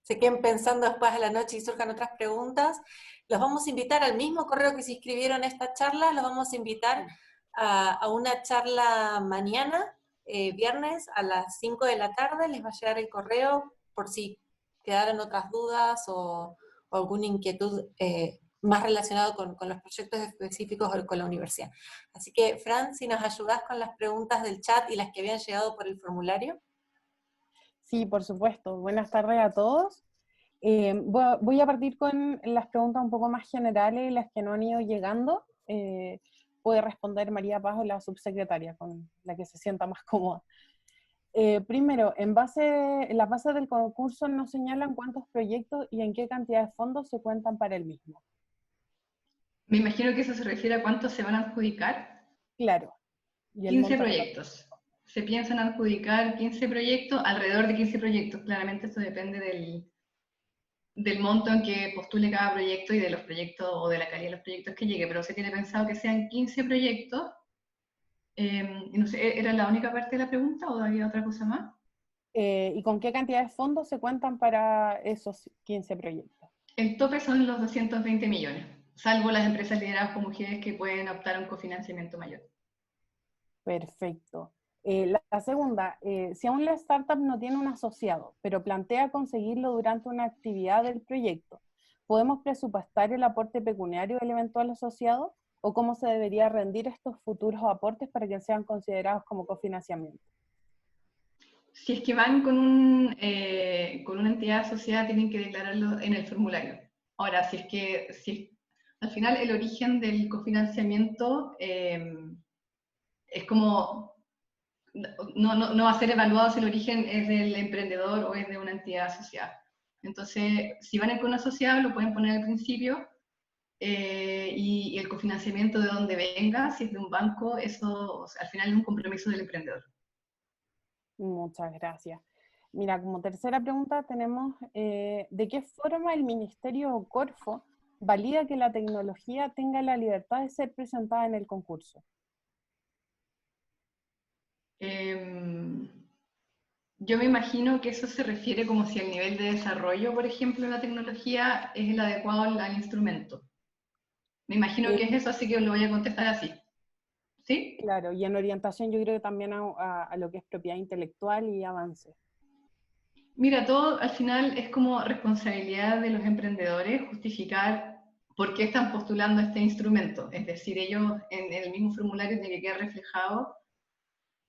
se queden pensando después a la noche y surjan otras preguntas, los vamos a invitar al mismo correo que se inscribieron a esta charla, los vamos a invitar a una charla mañana, viernes a las 5 de la tarde, les va a llegar el correo por si quedaron otras dudas o alguna inquietud más relacionada con los proyectos específicos o con la universidad. Así que, Fran, si nos ayudás con las preguntas del chat y las que habían llegado por el formulario. Sí, por supuesto. Buenas tardes a todos. Voy a partir con las preguntas un poco más generales, las que no han ido llegando. Puede responder María Paz o la subsecretaria, con la que se sienta más cómoda. Primero, en las bases del concurso nos señalan cuántos proyectos y en qué cantidad de fondos se cuentan para el mismo. Me imagino que eso se refiere a cuántos se van a adjudicar. Claro. Y 15 proyectos. Se piensan adjudicar 15 proyectos, alrededor de 15 proyectos. Claramente esto depende del monto en que postule cada proyecto y de los proyectos o de la calidad de los proyectos que llegue, pero se tiene pensado que sean 15 proyectos. No sé, ¿era la única parte de la pregunta o había otra cosa más? ¿Y con qué cantidad de fondos se cuentan para esos 15 proyectos? El tope son los 220 millones, salvo las empresas lideradas por mujeres que pueden optar a un cofinanciamiento mayor. Perfecto. La segunda, si aún la startup no tiene un asociado, pero plantea conseguirlo durante una actividad del proyecto, ¿podemos presupuestar el aporte pecuniario del eventual asociado? ¿O cómo se debería rendir estos futuros aportes para que sean considerados como cofinanciamiento? Si es que van con una entidad asociada, tienen que declararlo en el formulario. Ahora, si al final el origen del cofinanciamiento es como, no va a ser evaluado si el origen es del emprendedor o es de una entidad asociada. Entonces, si van con un asociado, lo pueden poner al principio, y el cofinanciamiento de donde venga, si es de un banco, eso, o sea, al final es un compromiso del emprendedor. Muchas gracias. Mira, como tercera pregunta tenemos, ¿de qué forma el Ministerio Corfo valida que la tecnología tenga la libertad de ser presentada en el concurso? Yo me imagino que eso se refiere como si el nivel de desarrollo, por ejemplo, de la tecnología es el adecuado al instrumento. Me imagino que es eso, así que lo voy a contestar así. ¿Sí? Claro, y en orientación yo creo que también a lo que es propiedad intelectual y avance. Mira, todo al final es como responsabilidad de los emprendedores justificar por qué están postulando este instrumento. Es decir, ellos en el mismo formulario tiene que quedar reflejado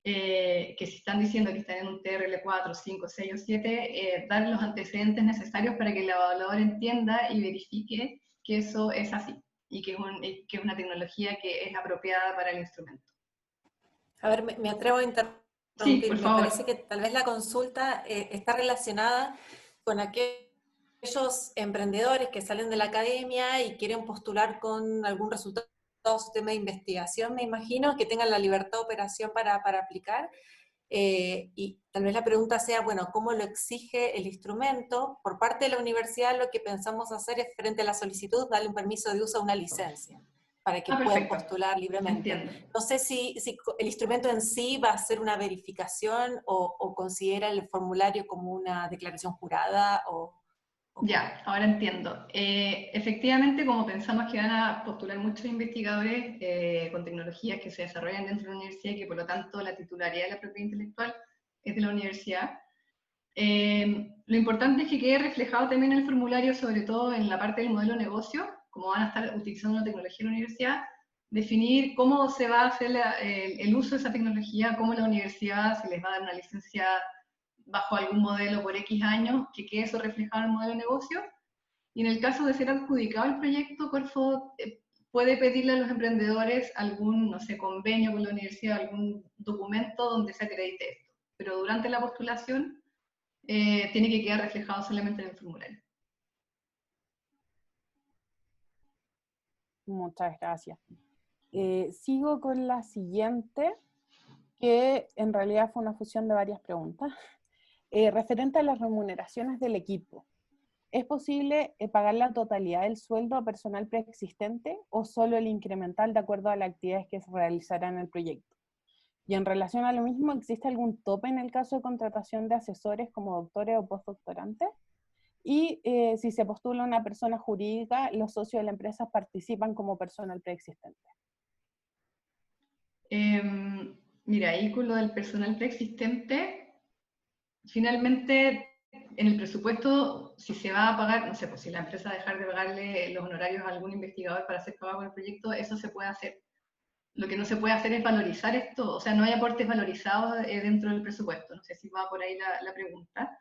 que si están diciendo que están en un TRL 4, 5, 6 o 7, dar los antecedentes necesarios para que el evaluador entienda y verifique que eso es así y que es una tecnología que es apropiada para el instrumento. A ver, me atrevo a interrumpir. Sí, por favor. Me parece que tal vez la consulta está relacionada con aquellos emprendedores que salen de la academia y quieren postular con algún resultado de su tema de investigación, me imagino, que tengan la libertad de operación para aplicar. y tal vez la pregunta sea, bueno, ¿cómo lo exige el instrumento? Por parte de la universidad lo que pensamos hacer es, frente a la solicitud, darle un permiso de uso a una licencia, para que puedan Perfecto. postular libremente. Entiendo. No sé si el instrumento en sí va a hacer una verificación o considera el formulario como una declaración jurada o... Ya, ahora entiendo. Efectivamente, como pensamos que van a postular muchos investigadores con tecnologías que se desarrollan dentro de la universidad y que por lo tanto la titularidad de la propiedad intelectual es de la universidad, lo importante es que quede reflejado también en el formulario, sobre todo en la parte del modelo de negocio, como van a estar utilizando una tecnología en la universidad, definir cómo se va a hacer el uso de esa tecnología, cómo la universidad se les va a dar una licencia bajo algún modelo por X años, que quede eso reflejado en el modelo de negocio. Y en el caso de ser adjudicado el proyecto, Corfo puede pedirle a los emprendedores algún, no sé, convenio con la universidad, algún documento donde se acredite esto. Pero durante la postulación tiene que quedar reflejado solamente en el formulario. Muchas gracias. Sigo con la siguiente, que en realidad fue una fusión de varias preguntas. Referente a las remuneraciones del equipo, ¿es posible pagar la totalidad del sueldo a personal preexistente o solo el incremental de acuerdo a las actividades que se realizarán en el proyecto? Y en relación a lo mismo, ¿existe algún tope en el caso de contratación de asesores como doctores o postdoctorantes? Y si se postula una persona jurídica, ¿los socios de la empresa participan como personal preexistente? Mira, ahí con lo del personal preexistente, finalmente en el presupuesto, si se va a pagar, no sé, pues si la empresa dejar de pagarle los honorarios a algún investigador para hacer pago con el proyecto, eso se puede hacer. Lo que no se puede hacer es valorizar esto, o sea, no hay aportes valorizados dentro del presupuesto. No sé si va por ahí la pregunta.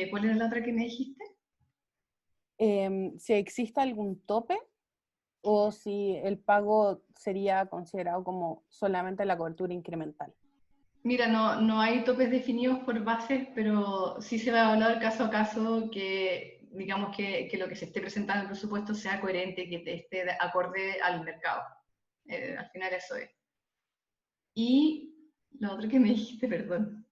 ¿Cuál era la otra que me dijiste? Si existe algún tope o si el pago sería considerado como solamente la cobertura incremental. Mira, no hay topes definidos por bases, pero sí se va a hablar caso a caso que, digamos, que lo que se esté presentando en el presupuesto sea coherente, que esté acorde al mercado. Al final eso es. Y lo otro que me dijiste, perdón.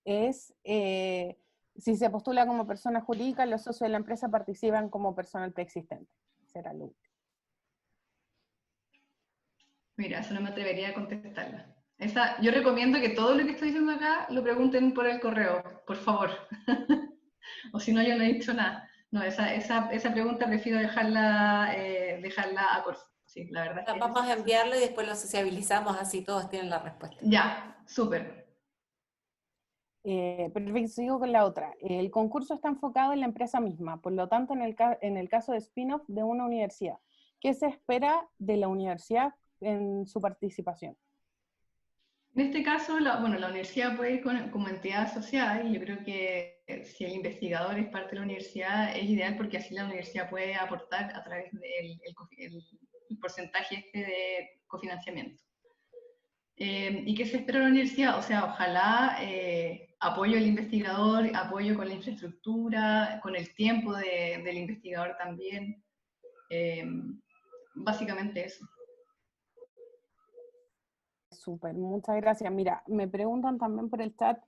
Es, si se postula como persona jurídica, los socios de la empresa participan como personal preexistente. Será lo último. Mira, eso no me atrevería a contestarla. Yo recomiendo que todo lo que estoy diciendo acá lo pregunten por el correo, por favor. O si no, yo no he dicho nada. No, esa pregunta prefiero dejarla a Corfo. Sí, la verdad es que Vamos a enviarlo y después lo sociabilizamos, así todos tienen la respuesta. ya, súper. Perfecto, sigo con la otra. El concurso está enfocado en la empresa misma, por lo tanto, en el caso de spin-off de una universidad, ¿qué se espera de la universidad en su participación? En este caso, la universidad puede ir como entidad asociada y yo creo que si el investigador es parte de la universidad es ideal porque así la universidad puede aportar a través del el porcentaje de cofinanciamiento. ¿Y qué se espera de la universidad? O sea, ojalá apoyo al investigador, apoyo con la infraestructura, con el tiempo del investigador también. Básicamente eso. Súper, muchas gracias. Mira, me preguntan también por el chat,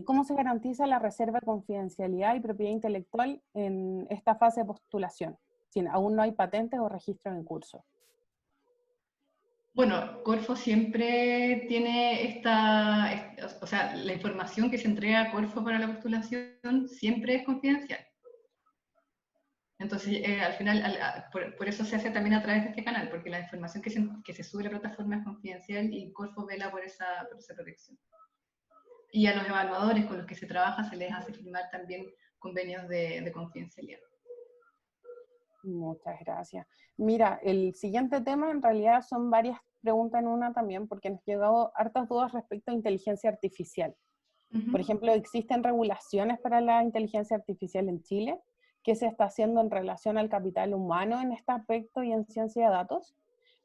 ¿cómo se garantiza la reserva de confidencialidad y propiedad intelectual en esta fase de postulación? Si aún no hay patentes o registros en curso. Bueno, Corfo siempre tiene o sea, la información que se entrega a Corfo para la postulación siempre es confidencial. Entonces, al final, por eso se hace también a través de este canal, porque la información que se sube a la plataforma es confidencial y Corfo vela por esa protección. Y a los evaluadores con los que se trabaja se les hace firmar también convenios de confidencialidad. Muchas gracias. Mira, el siguiente tema en realidad son varias preguntas en una también, porque nos han llegado hartas dudas respecto a inteligencia artificial. Por ejemplo, ¿existen regulaciones para la inteligencia artificial en Chile? ¿Qué se está haciendo en relación al capital humano en este aspecto y en ciencia de datos?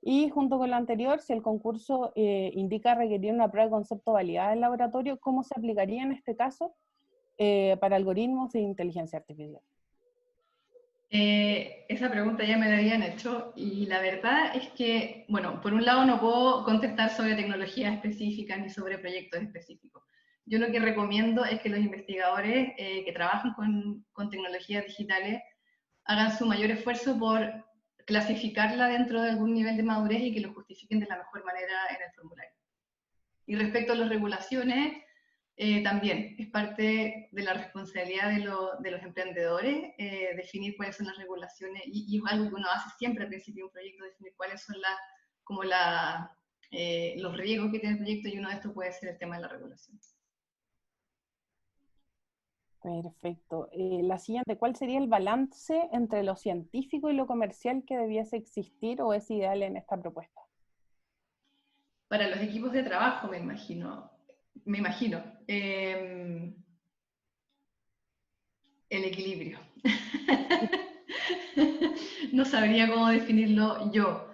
Y junto con lo anterior, si el concurso indica requerir una prueba de concepto validada en laboratorio, ¿cómo se aplicaría en este caso para algoritmos de inteligencia artificial? Esa pregunta ya me la habían hecho y la verdad es que, bueno, por un lado no puedo contestar sobre tecnologías específicas ni sobre proyectos específicos. Yo lo que recomiendo es que los investigadores que trabajan con tecnologías digitales hagan su mayor esfuerzo por clasificarla dentro de algún nivel de madurez y que lo justifiquen de la mejor manera en el formulario. Y respecto a las regulaciones, también es parte de la responsabilidad de los emprendedores definir cuáles son las regulaciones y es algo que uno hace siempre al principio de un proyecto, definir cuáles son los riesgos que tiene el proyecto y uno de estos puede ser el tema de la regulación. Perfecto. La siguiente, ¿cuál sería el balance entre lo científico y lo comercial que debiese existir o es ideal en esta propuesta? Para los equipos de trabajo, me imagino. El equilibrio. No sabría cómo definirlo yo.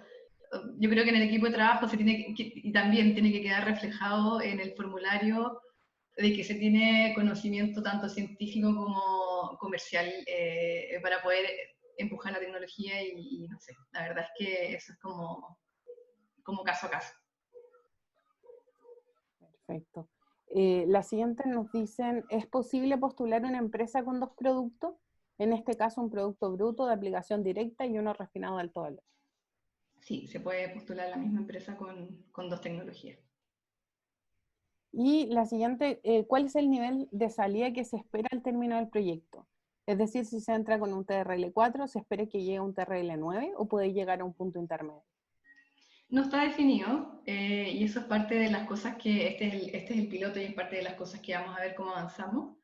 Yo creo que en el equipo de trabajo y también tiene que quedar reflejado en el formulario de que se tiene conocimiento tanto científico como comercial para poder empujar la tecnología y no sé, la verdad es que eso es como caso a caso. Perfecto. La siguiente nos dicen, ¿es posible postular una empresa con dos productos? En este caso, un producto bruto de aplicación directa y uno refinado de alto valor. Sí, se puede postular la misma empresa con dos tecnologías. Y la siguiente, ¿cuál es el nivel de salida que se espera al término del proyecto? Es decir, si se entra con un TRL4, ¿se espera que llegue a un TRL9 o puede llegar a un punto intermedio? No está definido y eso es parte de las cosas que, este es el piloto y es parte de las cosas que vamos a ver cómo avanzamos.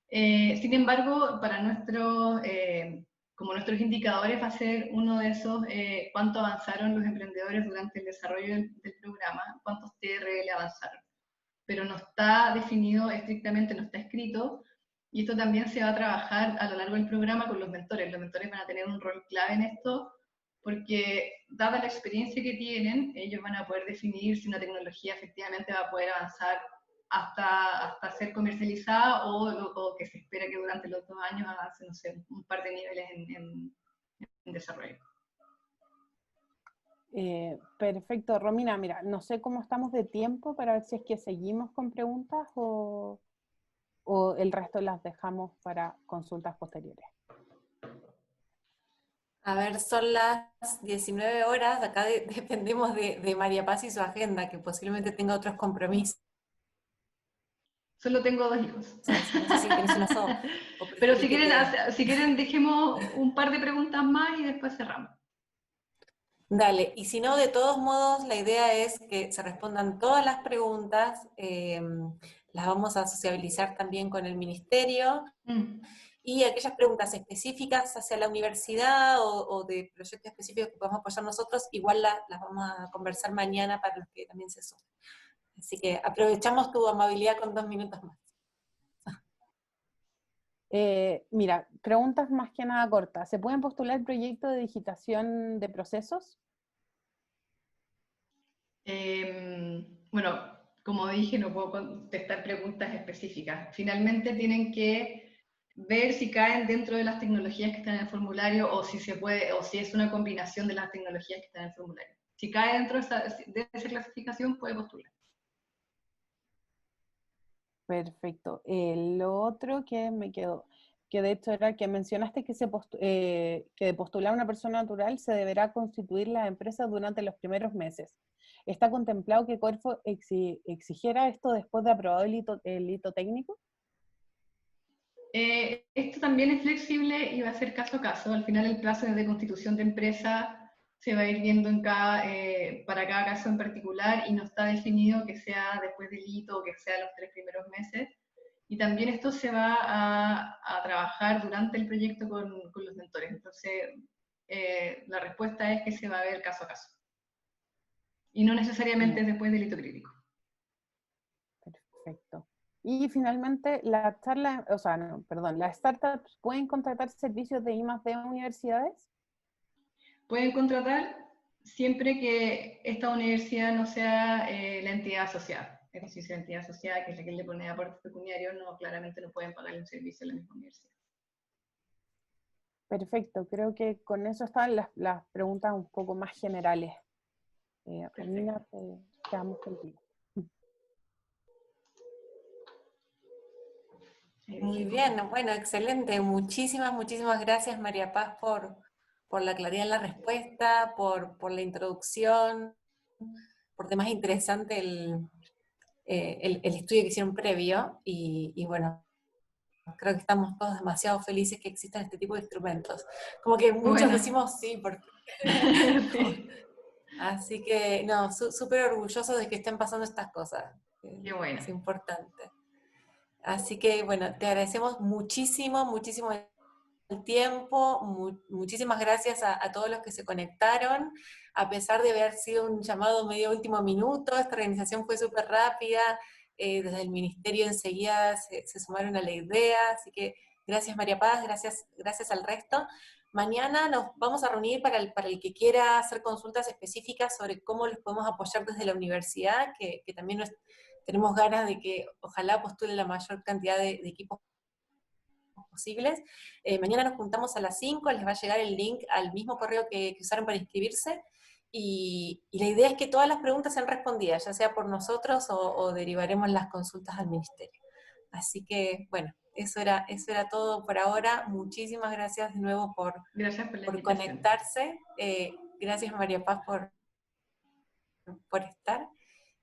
Sin embargo, como nuestros indicadores va a ser uno de esos, cuánto avanzaron los emprendedores durante el desarrollo del programa, cuántos TRL avanzaron. Pero no está definido estrictamente, no está escrito, y esto también se va a trabajar a lo largo del programa con los mentores. Los mentores van a tener un rol clave en esto, porque dada la experiencia que tienen, ellos van a poder definir si una tecnología efectivamente va a poder avanzar hasta ser comercializada o que se espera que durante los 2 años avance, no sé, un par de niveles en desarrollo. Perfecto, Romina, mira, no sé cómo estamos de tiempo para ver si es que seguimos con preguntas o el resto las dejamos para consultas posteriores. A ver, son las 19 horas, acá dependemos de María Paz y su agenda, que posiblemente tenga otros compromisos. Solo tengo 2 hijos. No sé si tenés una sola. Pero si quieren, dejemos un par de preguntas más y después cerramos. Dale, y si no, de todos modos, la idea es que se respondan todas las preguntas, las vamos a sociabilizar también con el ministerio, y aquellas preguntas específicas hacia la universidad o de proyectos específicos que podemos apoyar nosotros, igual las vamos a conversar mañana para los que también se sumen. Así que aprovechamos tu amabilidad con 2 minutos más. Mira, preguntas más que nada cortas. ¿Se pueden postular proyectos de digitación de procesos? Bueno, como dije, no puedo contestar preguntas específicas. Finalmente tienen que ver si caen dentro de las tecnologías que están en el formulario o si se puede, o si es una combinación de las tecnologías que están en el formulario. Si cae dentro de esa clasificación, puede postular. Perfecto. Lo otro que me quedó, que de hecho era que mencionaste que, que de postular a una persona natural se deberá constituir la empresa durante los primeros meses. ¿Está contemplado que Corfo exigiera esto después de aprobado el hito técnico? Esto también es flexible y va a ser caso a caso. Al final el plazo de constitución de empresa se va a ir viendo para cada caso en particular y no está definido que sea después del hito o que sea los 3 primeros meses. Y también esto se va a trabajar durante el proyecto con los mentores. Entonces, la respuesta es que se va a ver caso a caso. Y no necesariamente después del hito crítico. Perfecto. Y finalmente, las startups pueden contratar servicios de I+D universidades. Pueden contratar siempre que esta universidad no sea la entidad asociada. Es decir, si la entidad asociada, que es la que le pone aportes pecuniarios, claramente no pueden pagarle un servicio a la misma universidad. Perfecto, creo que con eso están las preguntas un poco más generales. Romina, quedamos contigo. Muy bien, bueno, excelente. Muchísimas gracias, María Paz, por la claridad en la respuesta, por la introducción, por demás interesante el estudio que hicieron previo, y bueno, creo que estamos todos demasiado felices que existan este tipo de instrumentos. Como que muchos Bueno. decimos sí, porque... Sí. Así que, no, súper orgullosos de que estén pasando estas cosas. Qué bueno. Es importante. Así que, bueno, te agradecemos muchísimo el tiempo, muchísimas gracias a todos los que se conectaron, a pesar de haber sido un llamado medio último minuto, esta organización fue súper rápida, desde el ministerio enseguida se sumaron a la idea, así que gracias María Paz, gracias al resto. Mañana nos vamos a reunir para el que quiera hacer consultas específicas sobre cómo les podemos apoyar desde la universidad, que también tenemos ganas de que ojalá postule la mayor cantidad de equipos posibles. Mañana nos juntamos a las 5, les va a llegar el link al mismo correo que usaron para inscribirse, y la idea es que todas las preguntas sean respondidas, ya sea por nosotros o derivaremos las consultas al ministerio. Así que, bueno, eso era todo por ahora. Muchísimas gracias de nuevo por conectarse. Gracias María Paz por estar.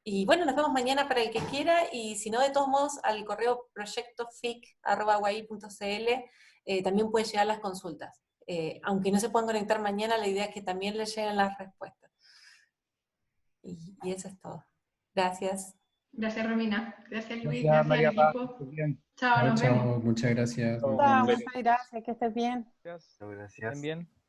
Y bueno, nos vemos mañana para el que quiera, y si no, de todos modos, al correo proyectofic@uai.cl también pueden llegar las consultas. Aunque no se puedan conectar mañana, la idea es que también les lleguen las respuestas. Y eso es todo. Gracias. Gracias, Romina. Gracias, Luis. Gracias, Gracias María al Paz. equipo. Bien. Chao, nos vemos. Muchas gracias. Chao. Muchas gracias, que estés bien. Gracias. Muchas gracias. Estén bien.